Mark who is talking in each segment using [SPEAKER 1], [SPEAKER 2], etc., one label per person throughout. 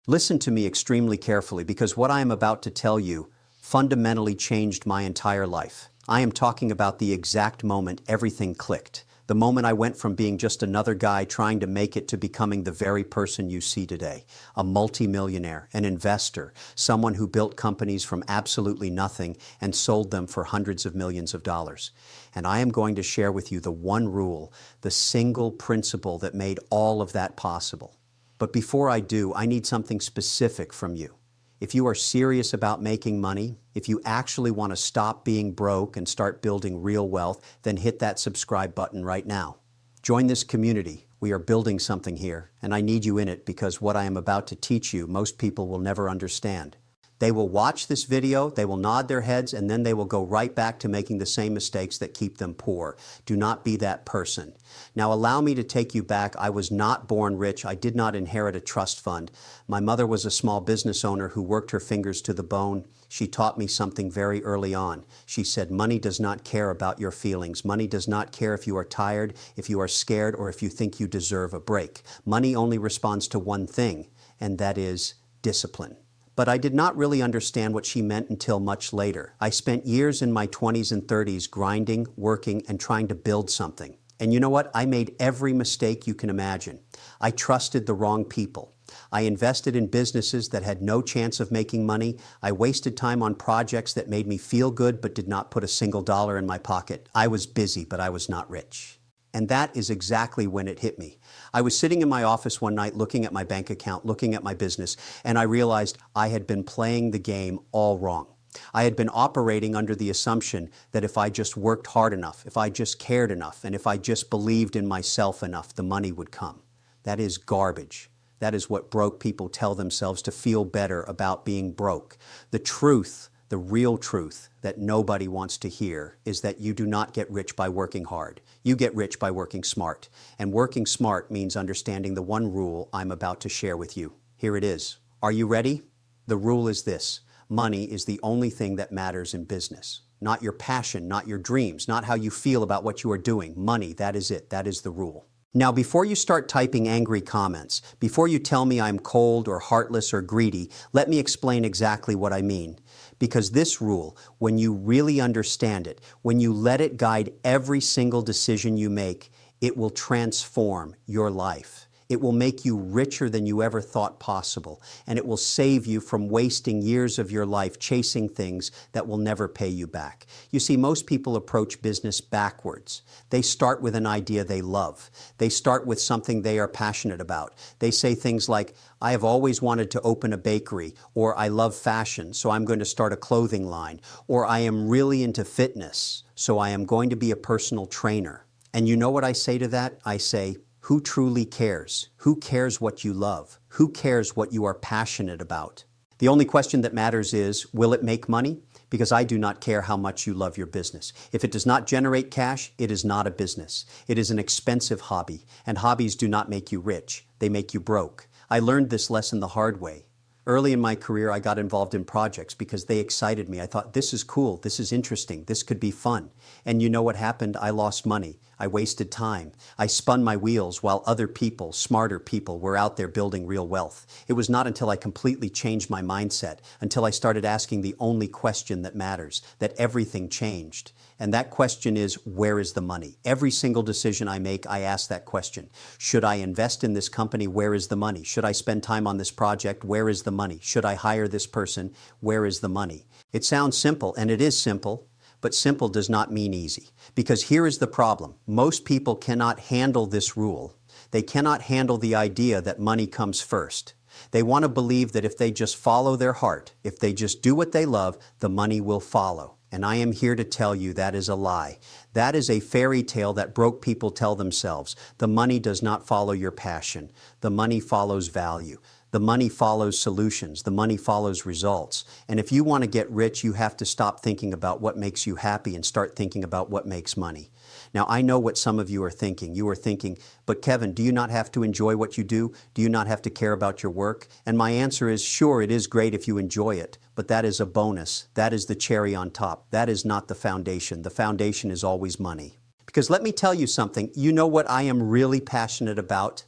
[SPEAKER 1] Listen to me extremely carefully because what I am about to tell you fundamentally changed my entire life. I am talking about the exact moment everything clicked. The moment I went from being just another guy trying to make it to becoming the very person you see today. A multimillionaire, an investor, someone who built companies from absolutely nothing and sold them for hundreds of millions of dollars. And I am going to share with you the one rule, the single principle that made all of that possible. But before I do, I need something specific from you. If you are serious about making money, if you actually want to stop being broke and start building real wealth, then hit that subscribe button right now. Join this community. We are building something here, and I need you in it because what I am about to teach you, most people will never understand. They will watch this video, they will nod their heads, and then they will go right back to making the same mistakes that keep them poor. Do not be that person. Now allow me to take you back. I was not born rich. I did not inherit a trust fund. My mother was a small business owner who worked her fingers to the bone. She taught me something very early on. She said, money does not care about your feelings. Money does not care if you are tired, if you are scared, or if you think you deserve a break. Money only responds to one thing, and that is discipline. But I did not really understand what she meant until much later. I spent years in my 20s and 30s grinding, working, and trying to build something. And you know what? I made every mistake you can imagine. I trusted the wrong people. I invested in businesses that had no chance of making money. I wasted time on projects that made me feel good but did not put a single dollar in my pocket. I was busy, but I was not rich. And that is exactly when it hit me. I was sitting in my office one night looking at my bank account, looking at my business, and I realized I had been playing the game all wrong. I had been operating under the assumption that if I just worked hard enough, if I just cared enough, and if I just believed in myself enough, the money would come. That is garbage. That is what broke people tell themselves to feel better about being broke. The truth, the real truth that nobody wants to hear is that you do not get rich by working hard. You get rich by working smart. And working smart means understanding the one rule I'm about to share with you. Here it is. Are you ready? The rule is this. Money is the only thing that matters in business. Not your passion, not your dreams, not how you feel about what you are doing. Money, that is it. That is the rule. Now, before you start typing angry comments, before you tell me I'm cold or heartless or greedy, let me explain exactly what I mean. Because this rule, when you really understand it, when you let it guide every single decision you make, it will transform your life. It will make you richer than you ever thought possible, and it will save you from wasting years of your life chasing things that will never pay you back. You see, most people approach business backwards. They start with an idea they love. They start with something they are passionate about. They say things like, I have always wanted to open a bakery, or I love fashion, so I'm going to start a clothing line, or I am really into fitness, so I am going to be a personal trainer. And you know what I say to that? I say, who truly cares? Who cares what you love? Who cares what you are passionate about? The only question that matters is, will it make money? Because I do not care how much you love your business. If it does not generate cash, it is not a business. It is an expensive hobby, and hobbies do not make you rich. They make you broke. I learned this lesson the hard way. Early in my career, I got involved in projects because they excited me. I thought, this is cool, this is interesting, this could be fun. And you know what happened? I lost money. I wasted time. I spun my wheels while other people, smarter people, were out there building real wealth. It was not until I completely changed my mindset, until I started asking the only question that matters, that everything changed. And that question is, where is the money? Every single decision I make, I ask that question. Should I invest in this company? Where is the money? Should I spend time on this project? Where is the money? Should I hire this person? Where is the money? It sounds simple, and it is simple, but simple does not mean easy. Because here is the problem. Most people cannot handle this rule. They cannot handle the idea that money comes first. They want to believe that if they just follow their heart, if they just do what they love, the money will follow. And I am here to tell you that is a lie. That is a fairy tale that broke people tell themselves. The money does not follow your passion. The money follows value. The money follows solutions. The money follows results. And if you want to get rich, you have to stop thinking about what makes you happy and start thinking about what makes money. Now, I know what some of you are thinking. You are thinking, but Kevin, do you not have to enjoy what you do? Do you not have to care about your work? And my answer is, sure, it is great if you enjoy it, but that is a bonus. That is the cherry on top. That is not the foundation. The foundation is always money. Because let me tell you something. You know what I am really passionate about?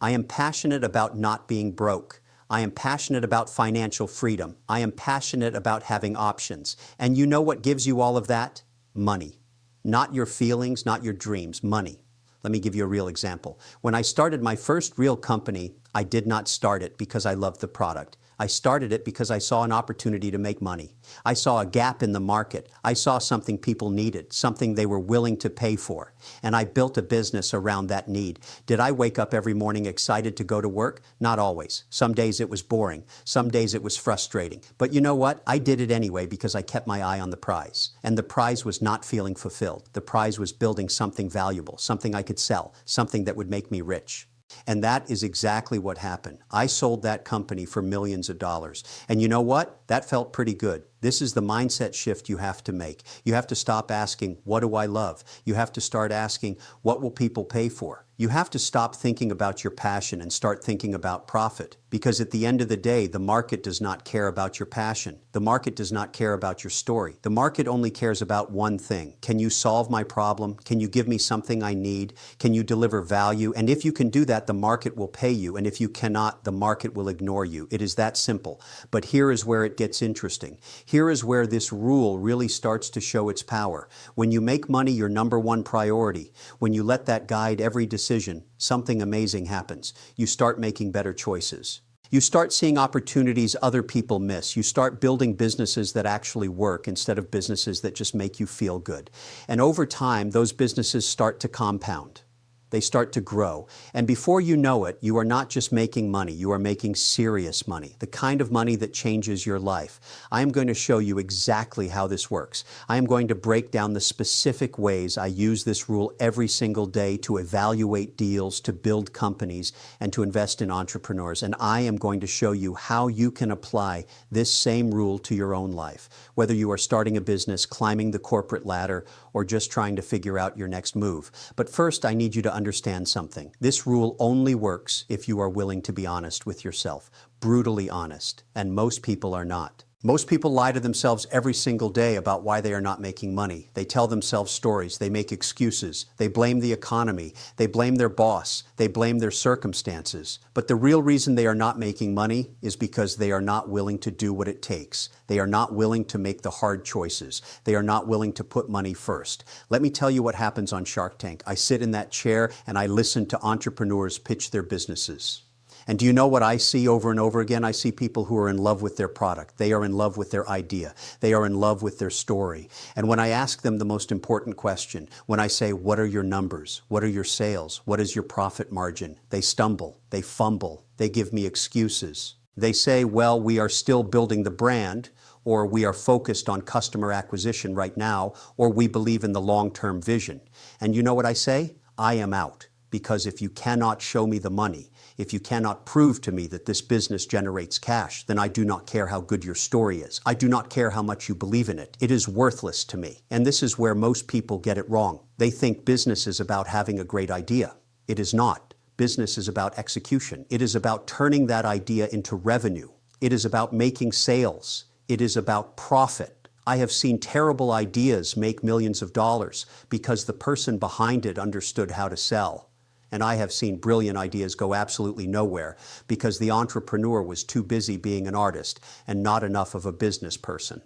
[SPEAKER 1] I am passionate about not being broke. I am passionate about financial freedom. I am passionate about having options. And you know what gives you all of that? Money. Not your feelings, not your dreams, money. Let me give you a real example. When I started my first real company, I did not start it because I loved the product. I started it because I saw an opportunity to make money. I saw a gap in the market. I saw something people needed, something they were willing to pay for. And I built a business around that need. Did I wake up every morning excited to go to work? Not always. Some days it was boring. Some days it was frustrating. But you know what? I did it anyway because I kept my eye on the prize. And the prize was not feeling fulfilled. The prize was building something valuable, something I could sell, something that would make me rich. And that is exactly what happened. I sold that company for millions of dollars. And you know what? That felt pretty good. This is the mindset shift you have to make. You have to stop asking, what do I love? You have to start asking, what will people pay for? You have to stop thinking about your passion and start thinking about profit. Because at the end of the day, the market does not care about your passion. The market does not care about your story. The market only cares about one thing. Can you solve my problem? Can you give me something I need? Can you deliver value? And if you can do that, the market will pay you. And if you cannot, the market will ignore you. It is that simple. But here is where it gets interesting. Here is where this rule really starts to show its power. When you make money your number one priority, when you let that guide every decision, something amazing happens. You start making better choices. You start seeing opportunities other people miss. You start building businesses that actually work instead of businesses that just make you feel good. And over time, those businesses start to compound. They start to grow. And before you know it, you are not just making money, you are making serious money, the kind of money that changes your life. I am going to show you exactly how this works. I am going to break down the specific ways I use this rule every single day to evaluate deals, to build companies, and to invest in entrepreneurs. And I am going to show you how you can apply this same rule to your own life, whether you are starting a business, climbing the corporate ladder, or just trying to figure out your next move. But first, I need you to understand something. This rule only works if you are willing to be honest with yourself, brutally honest, and most people are not. Most people lie to themselves every single day about why they are not making money. They tell themselves stories, they make excuses, they blame the economy, they blame their boss, they blame their circumstances. But the real reason they are not making money is because they are not willing to do what it takes. They are not willing to make the hard choices. They are not willing to put money first. Let me tell you what happens on Shark Tank. I sit in that chair and I listen to entrepreneurs pitch their businesses. And do you know what I see over and over again? I see people who are in love with their product. They are in love with their idea. They are in love with their story. And when I ask them the most important question, when I say, what are your numbers? What are your sales? What is your profit margin? They stumble. They fumble. They give me excuses. They say, well, we are still building the brand, or we are focused on customer acquisition right now, or we believe in the long-term vision. And you know what I say? I am out. Because if you cannot show me the money, if you cannot prove to me that this business generates cash, then I do not care how good your story is. I do not care how much you believe in it. It is worthless to me. And this is where most people get it wrong. They think business is about having a great idea. It is not. Business is about execution. It is about turning that idea into revenue. It is about making sales. It is about profit. I have seen terrible ideas make millions of dollars because the person behind it understood how to sell. And I have seen brilliant ideas go absolutely nowhere because the entrepreneur was too busy being an artist and not enough of a business person.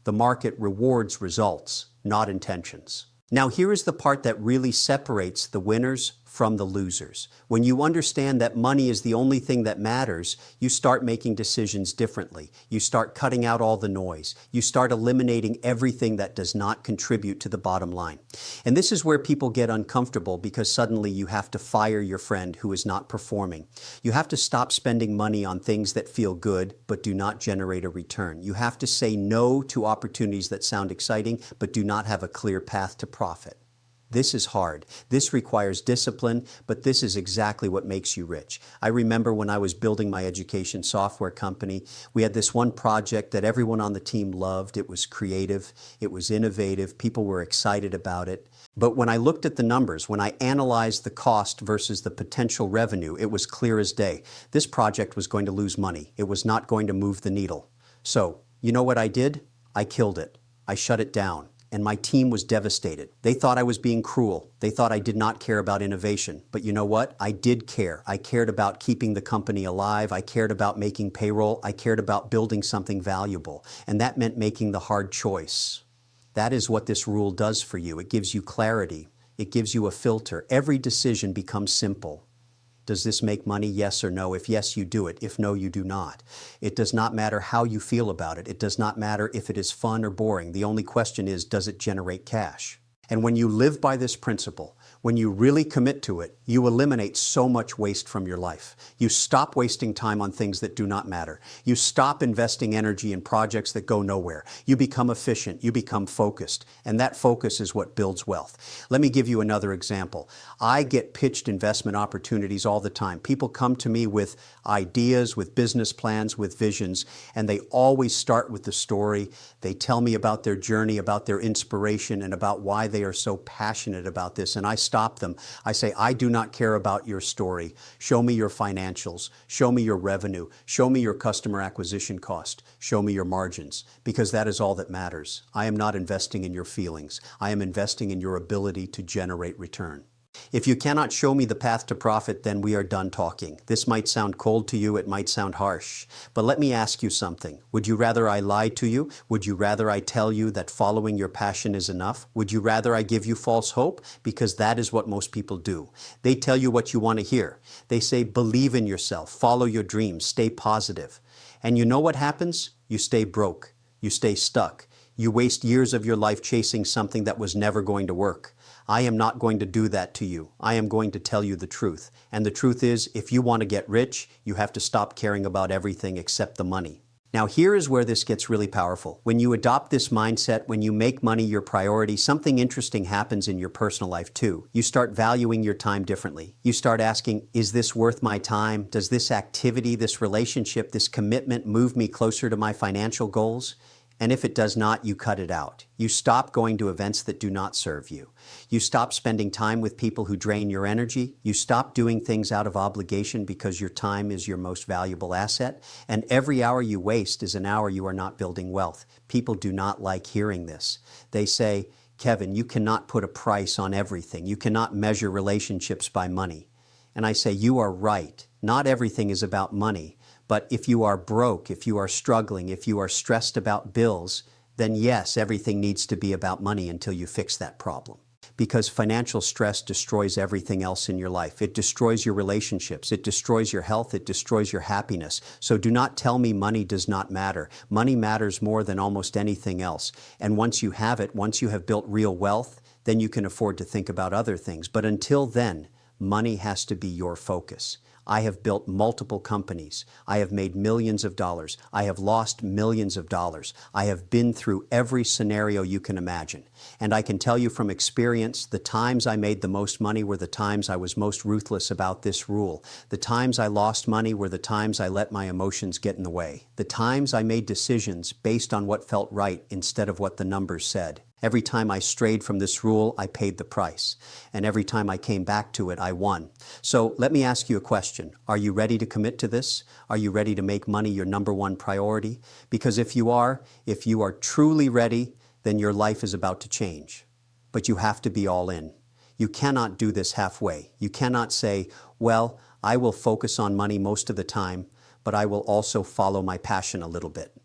[SPEAKER 1] The market rewards results, not intentions. Now here is the part that really separates the winners from the losers. When you understand that money is the only thing that matters, you start making decisions differently. You start cutting out all the noise. You start eliminating everything that does not contribute to the bottom line. And this is where people get uncomfortable because suddenly you have to fire your friend who is not performing. You have to stop spending money on things that feel good but do not generate a return. You have to say no to opportunities that sound exciting but do not have a clear path to profit. This is hard. This requires discipline, but this is exactly what makes you rich. I remember when I was building my education software company, we had this one project that everyone on the team loved. It was creative. It was innovative. People were excited about it. But when I looked at the numbers, when I analyzed the cost versus the potential revenue, it was clear as day. This project was going to lose money. It was not going to move the needle. So, you know what I did? I killed it. I shut it down. and my team was devastated. They thought I was being cruel. They thought I did not care about innovation. But you know what? I did care. I cared about keeping the company alive. I cared about making payroll. I cared about building something valuable. And that meant making the hard choice. That is what this rule does for you. It gives you clarity. It gives you a filter. Every decision becomes simple. Does this make money? Yes or no? If yes, you do it. If no, you do not. It does not matter how you feel about it. It does not matter if it is fun or boring. The only question is, does it generate cash? And when you live by this principle, when you really commit to it, you eliminate so much waste from your life. You stop wasting time on things that do not matter. You stop investing energy in projects that go nowhere. You become efficient. You become focused. And that focus is what builds wealth. Let me give you another example. I get pitched investment opportunities all the time. People come to me with ideas, with business plans, with visions, and they always start with the story. They tell me about their journey, about their inspiration, and about why they are so passionate about this. And I stop them. I say, I do not care about your story. Show me your financials. Show me your revenue. Show me your customer acquisition cost. Show me your margins, because that is all that matters. I am not investing in your feelings. I am investing in your ability to generate return. If you cannot show me the path to profit, then we are done talking. This might sound cold to you, it might sound harsh, but let me ask you something. Would you rather I lie to you? Would you rather I tell you that following your passion is enough? Would you rather I give you false hope? Because that is what most people do. They tell you what you want to hear. They say, believe in yourself, follow your dreams, stay positive. And you know what happens? You stay broke. You stay stuck. You waste years of your life chasing something that was never going to work. I am not going to do that to you. I am going to tell you the truth. And the truth is, if you want to get rich, you have to stop caring about everything except the money. Now, here is where this gets really powerful. When you adopt this mindset, when you make money your priority, something interesting happens in your personal life too. You start valuing your time differently. You start asking, is this worth my time? Does this activity, this relationship, this commitment move me closer to my financial goals? And if it does not, you cut it out. You stop going to events that do not serve you. You stop spending time with people who drain your energy. You stop doing things out of obligation because your time is your most valuable asset. And every hour you waste is an hour you are not building wealth. People do not like hearing this. They say, Kevin, you cannot put a price on everything. You cannot measure relationships by money. And I say, you are right. Not everything is about money. But if you are broke, if you are struggling, if you are stressed about bills, then yes, everything needs to be about money until you fix that problem. Because financial stress destroys everything else in your life. It destroys your relationships. It destroys your health. It destroys your happiness. So do not tell me money does not matter. Money matters more than almost anything else. And once you have it, once you have built real wealth, then you can afford to think about other things. But until then, money has to be your focus. I have built multiple companies. I have made millions of dollars. I have lost millions of dollars. I have been through every scenario you can imagine. And I can tell you from experience, the times I made the most money were the times I was most ruthless about this rule. The times I lost money were the times I let my emotions get in the way. The times I made decisions based on what felt right instead of what the numbers said. Every time I strayed from this rule, I paid the price. And every time I came back to it, I won. So let me ask you a question. Are you ready to commit to this? Are you ready to make money your number one priority? Because if you are truly ready, then your life is about to change. But you have to be all in. You cannot do this halfway. You cannot say, well, I will focus on money most of the time, but I will also follow my passion a little bit.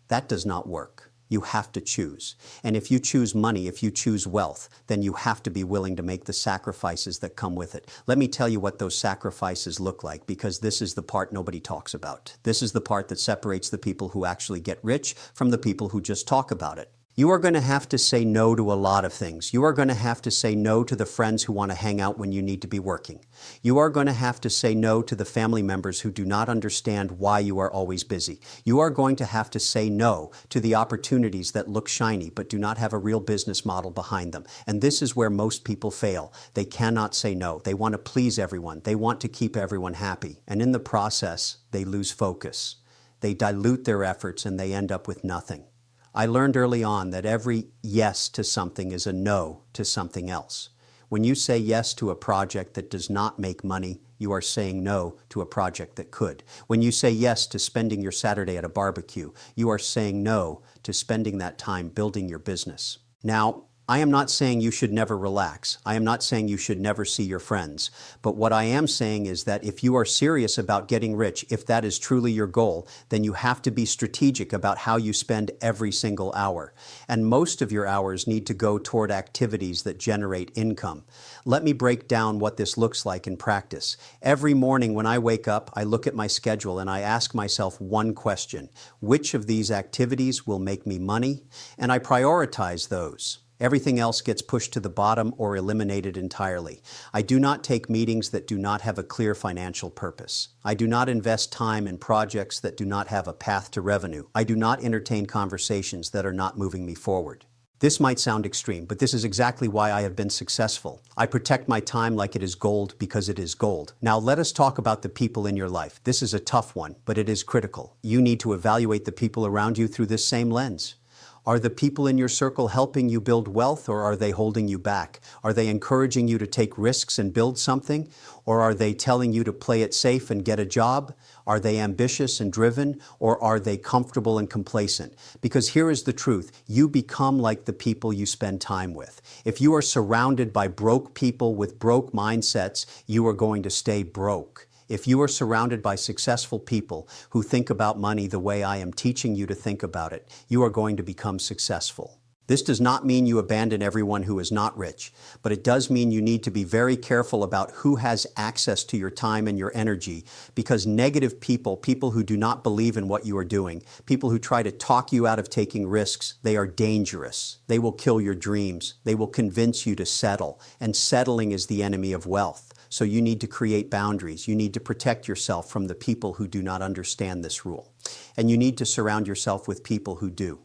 [SPEAKER 1] That does not work. You have to choose. And if you choose money, if you choose wealth, then you have to be willing to make the sacrifices that come with it. Let me tell you what those sacrifices look like, because this is the part nobody talks about. This is the part that separates the people who actually get rich from the people who just talk about it. You are going to have to say no to a lot of things. You are going to have to say no to the friends who want to hang out when you need to be working. You are going to have to say no to the family members who do not understand why you are always busy. You are going to have to say no to the opportunities that look shiny but do not have a real business model behind them. And this is where most people fail. They cannot say no. They want to please everyone. They want to keep everyone happy. And in the process, they lose focus. They dilute their efforts and they end up with nothing. I learned early on that every yes to something is a no to something else. When you say yes to a project that does not make money, you are saying no to a project that could. When you say yes to spending your Saturday at a barbecue, you are saying no to spending that time building your business. Now, I am not saying you should never relax. I am not saying you should never see your friends. But what I am saying is that if you are serious about getting rich, if that is truly your goal, then you have to be strategic about how you spend every single hour. And most of your hours need to go toward activities that generate income. Let me break down what this looks like in practice. Every morning when I wake up, I look at my schedule and I ask myself one question: which of these activities will make me money? And I prioritize those. Everything else gets pushed to the bottom or eliminated entirely. I do not take meetings that do not have a clear financial purpose. I do not invest time in projects that do not have a path to revenue. I do not entertain conversations that are not moving me forward. This might sound extreme, but this is exactly why I have been successful. I protect my time like it is gold because it is gold. Now let us talk about the people in your life. This is a tough one, but it is critical. You need to evaluate the people around you through this same lens. Are the people in your circle helping you build wealth, or are they holding you back? Are they encouraging you to take risks and build something? Or are they telling you to play it safe and get a job? Are they ambitious and driven, or are they comfortable and complacent? Because here is the truth: you become like the people you spend time with. If you are surrounded by broke people with broke mindsets, you are going to stay broke. If you are surrounded by successful people who think about money the way I am teaching you to think about it, you are going to become successful. This does not mean you abandon everyone who is not rich, but it does mean you need to be very careful about who has access to your time and your energy, because negative people, people who do not believe in what you are doing, people who try to talk you out of taking risks, they are dangerous. They will kill your dreams. They will convince you to settle, and settling is the enemy of wealth. So you need to create boundaries. You need to protect yourself from the people who do not understand this rule. And you need to surround yourself with people who do.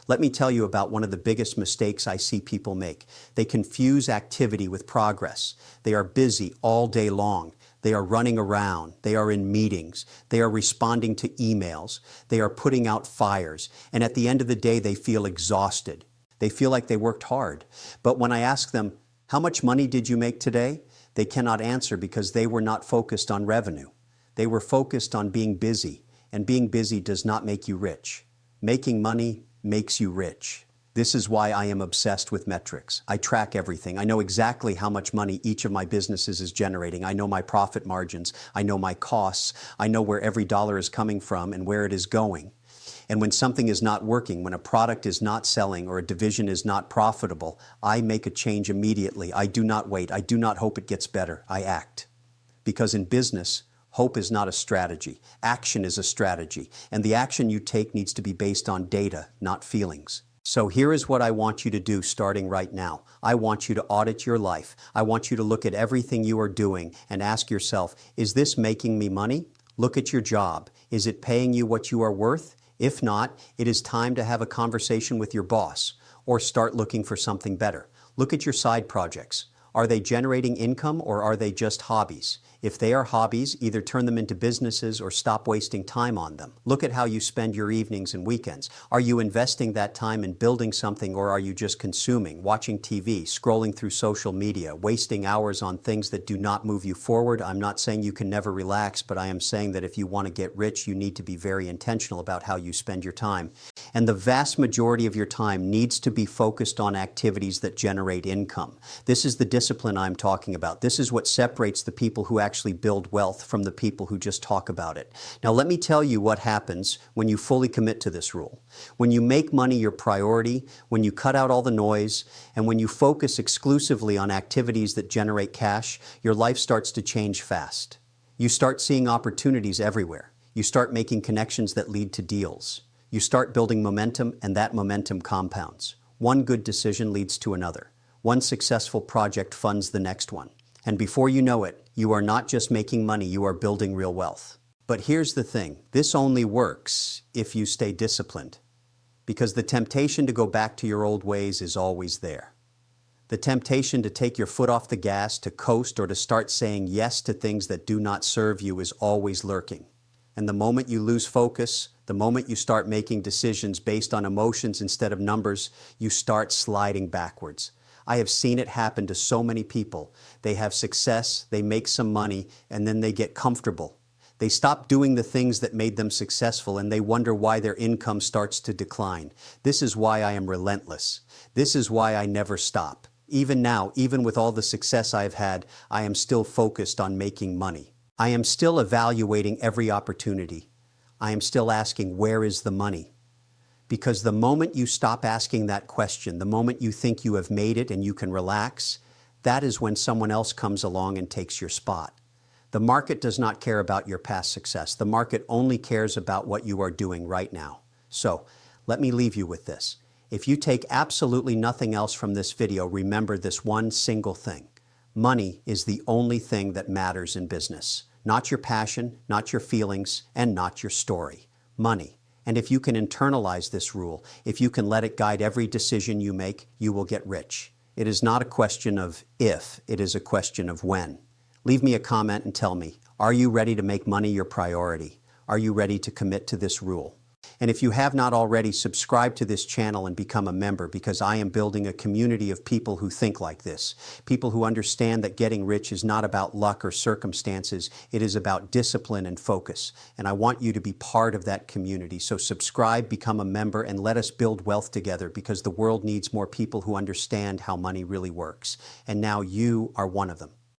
[SPEAKER 1] Let me tell you about one of the biggest mistakes I see people make. They confuse activity with progress. They are busy all day long. They are running around. They are in meetings. They are responding to emails. They are putting out fires. And at the end of the day, they feel exhausted. They feel like they worked hard. But when I ask them, how much money did you make today? They cannot answer because they were not focused on revenue. They were focused on being busy, and being busy does not make you rich. Making money makes you rich. This is why I am obsessed with metrics. I track everything. I know exactly how much money each of my businesses is generating. I know my profit margins. I know my costs. I know where every dollar is coming from and where it is going. And when something is not working, when a product is not selling or a division is not profitable, I make a change immediately. I do not wait. I do not hope it gets better. I act. Because in business, hope is not a strategy. Action is a strategy. And the action you take needs to be based on data, not feelings. So here is what I want you to do starting right now. I want you to audit your life. I want you to look at everything you are doing and ask yourself, is this making me money? Look at your job. Is it paying you what you are worth? If not, it is time to have a conversation with your boss or start looking for something better. Look at your side projects. Are they generating income or are they just hobbies? If they are hobbies, either turn them into businesses or stop wasting time on them. Look at how you spend your evenings and weekends. Are you investing that time in building something, or are you just consuming, watching TV, scrolling through social media, wasting hours on things that do not move you forward? I'm not saying you can never relax, but I am saying that if you want to get rich, you need to be very intentional about how you spend your time. And the vast majority of your time needs to be focused on activities that generate income. This is the discipline I'm talking about. This is what separates the people who actually build wealth from the people who just talk about it. Now let me tell you what happens when you fully commit to this rule. When you make money your priority, when you cut out all the noise, and when you focus exclusively on activities that generate cash, your life starts to change fast. You start seeing opportunities everywhere. You start making connections that lead to deals. You start building momentum, and that momentum compounds. One good decision leads to another. One successful project funds the next one. And before you know it, you are not just making money, you are building real wealth. But here's the thing, this only works if you stay disciplined. Because the temptation to go back to your old ways is always there. The temptation to take your foot off the gas, to coast, or to start saying yes to things that do not serve you is always lurking. And the moment you lose focus, the moment you start making decisions based on emotions instead of numbers, you start sliding backwards. I have seen it happen to so many people. They have success, they make some money, and then they get comfortable. They stop doing the things that made them successful and they wonder why their income starts to decline. This is why I am relentless. This is why I never stop. Even now, even with all the success I've had, I am still focused on making money. I am still evaluating every opportunity. I am still asking, where is the money? Because the moment you stop asking that question, the moment you think you have made it and you can relax, that is when someone else comes along and takes your spot. The market does not care about your past success. The market only cares about what you are doing right now. So, let me leave you with this. If you take absolutely nothing else from this video, remember this one single thing. Money is the only thing that matters in business. Not your passion, not your feelings, and not your story. Money. And if you can internalize this rule, if you can let it guide every decision you make, you will get rich. It is not a question of if, it is a question of when. Leave me a comment and tell me, are you ready to make money your priority? Are you ready to commit to this rule? And if you have not already, subscribe to this channel and become a member, because I am building a community of people who think like this. People who understand that getting rich is not about luck or circumstances. It is about discipline and focus. And I want you to be part of that community. So subscribe, become a member, and let us build wealth together, because the world needs more people who understand how money really works. And now you are one of them.